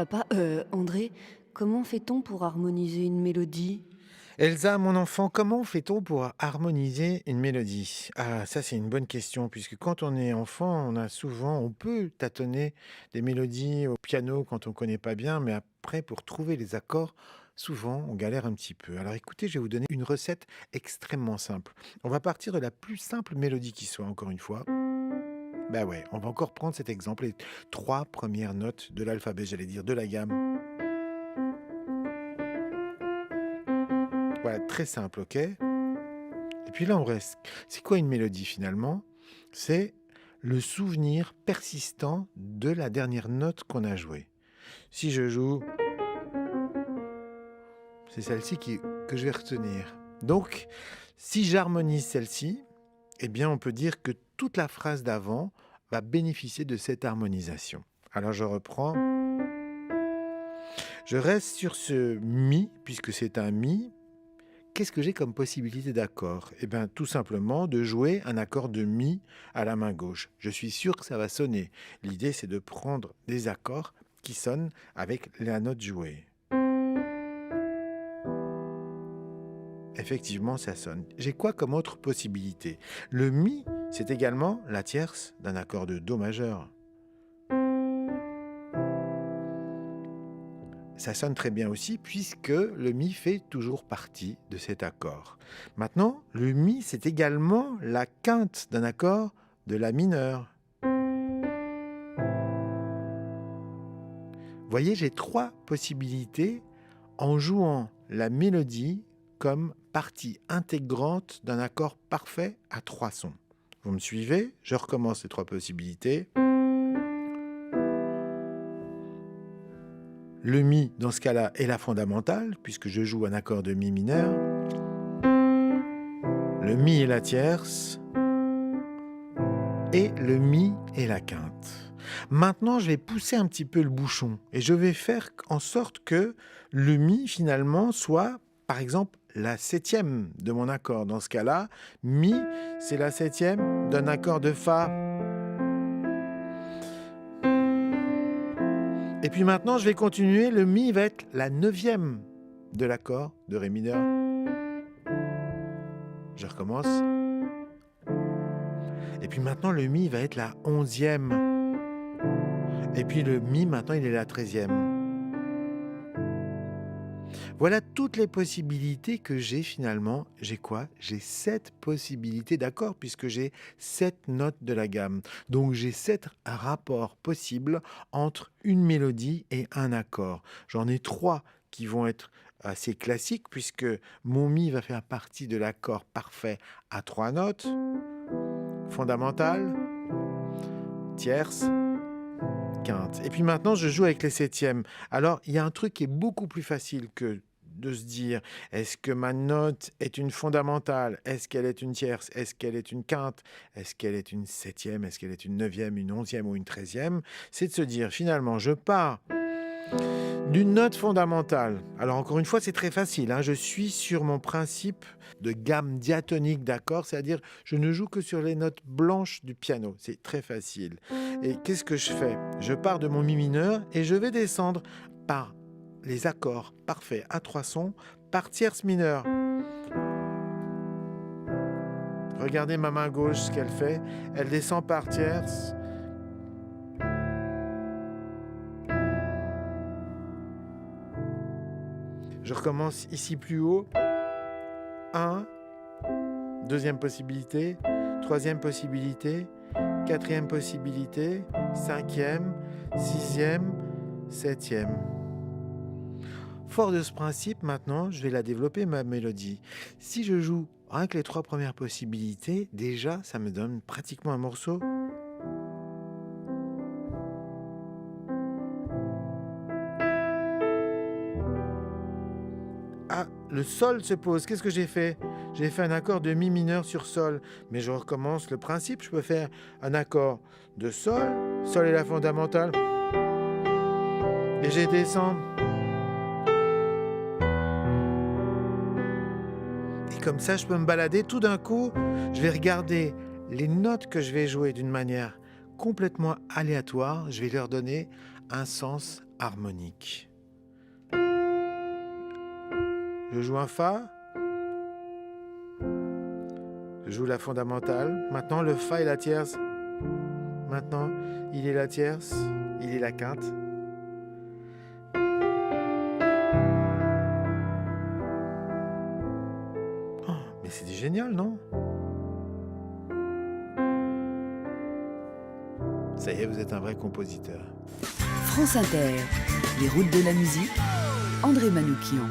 Papa, André, comment fait-on pour harmoniser une mélodie? Elsa, mon enfant, comment fait-on pour harmoniser une mélodie? Ah, ça c'est une bonne question, puisque quand on est enfant, on peut tâtonner des mélodies au piano quand on ne connaît pas bien, mais après, pour trouver les accords, souvent on galère un petit peu. Alors écoutez, je vais vous donner une recette extrêmement simple. On va partir de la plus simple mélodie qui soit, encore une fois. Bah ouais, on va encore prendre cet exemple, les trois premières notes de l'alphabet, j'allais dire, de la gamme. Voilà, très simple, ok? Et puis là, on reste. C'est quoi une mélodie finalement? C'est le souvenir persistant de la dernière note qu'on a jouée. Si je joue, c'est celle-ci que je vais retenir. Donc, si j'harmonise celle-ci, eh bien, on peut dire que toute la phrase d'avant va bénéficier de cette harmonisation. Alors, je reprends. Je reste sur ce mi, puisque c'est un mi. Qu'est-ce que j'ai comme possibilité d'accord? Eh bien, tout simplement de jouer un accord de mi à la main gauche. Je suis sûr que ça va sonner. L'idée, c'est de prendre des accords qui sonnent avec la note jouée. Effectivement, ça sonne. J'ai quoi comme autre possibilité? Le mi, c'est également la tierce d'un accord de do majeur. Ça sonne très bien aussi puisque le mi fait toujours partie de cet accord. Maintenant, le mi, c'est également la quinte d'un accord de la mineure. Vous voyez, j'ai trois possibilités en jouant la mélodie comme partie intégrante d'un accord parfait à trois sons. Vous me suivez? Je recommence les trois possibilités. Le mi, dans ce cas-là, est la fondamentale, puisque je joue un accord de mi mineur. Le mi est la tierce. Et le mi est la quinte. Maintenant, je vais pousser un petit peu le bouchon et je vais faire en sorte que le mi, finalement, soit, par exemple, la septième de mon accord. Dans ce cas-là, mi, c'est la septième d'un accord de fa. Et puis maintenant, je vais continuer. Le mi va être la neuvième de l'accord de ré mineur. Je recommence. Et puis maintenant, le mi va être la onzième. Et puis le mi, maintenant, il est la treizième. Voilà toutes les possibilités que j'ai finalement. J'ai quoi? J'ai 7 possibilités d'accords puisque j'ai 7 notes de la gamme. Donc j'ai 7 rapports possibles entre une mélodie et un accord. J'en ai 3 qui vont être assez classiques puisque mon mi va faire partie de l'accord parfait à 3 notes. Fondamentale, tierce, quinte. Et puis maintenant, je joue avec les septièmes. Alors, il y a un truc qui est beaucoup plus facile que de se dire, est-ce que ma note est une fondamentale? Est-ce qu'elle est une tierce? Est-ce qu'elle est une quinte? Est-ce qu'elle est une septième? Est-ce qu'elle est une neuvième, une onzième ou une treizième? C'est de se dire, finalement, je pars d'une note fondamentale. Alors encore une fois, c'est très facile, hein. Je suis sur mon principe de gamme diatonique d'accords, c'est-à-dire je ne joue que sur les notes blanches du piano. C'est très facile. Et qu'est-ce que je fais? Je pars de mon mi mineur et je vais descendre par les accords parfaits à trois sons par tierce mineure. Regardez ma main gauche, ce qu'elle fait. Elle descend par tierce. Je recommence ici plus haut. 1, deuxième possibilité, troisième possibilité, quatrième possibilité, cinquième, sixième, septième. Fort de ce principe, maintenant, je vais la développer, ma mélodie. Si je joue avec les 3 premières possibilités, déjà, ça me donne pratiquement un morceau. Ah, le sol se pose. Qu'est-ce que j'ai fait? J'ai fait un accord de mi mineur sur sol. Mais je recommence le principe. Je peux faire un accord de sol. Sol est la fondamentale. Et je descends. Et comme ça, je peux me balader. Tout d'un coup, je vais regarder les notes que je vais jouer d'une manière complètement aléatoire. Je vais leur donner un sens harmonique. Je joue un Fa. Je joue la fondamentale. Maintenant, le Fa et la tierce. Maintenant, il est la tierce, il est la quinte. Oh, mais c'est génial, non? Ça y est, vous êtes un vrai compositeur. France Inter, les routes de la musique, André Manoukian.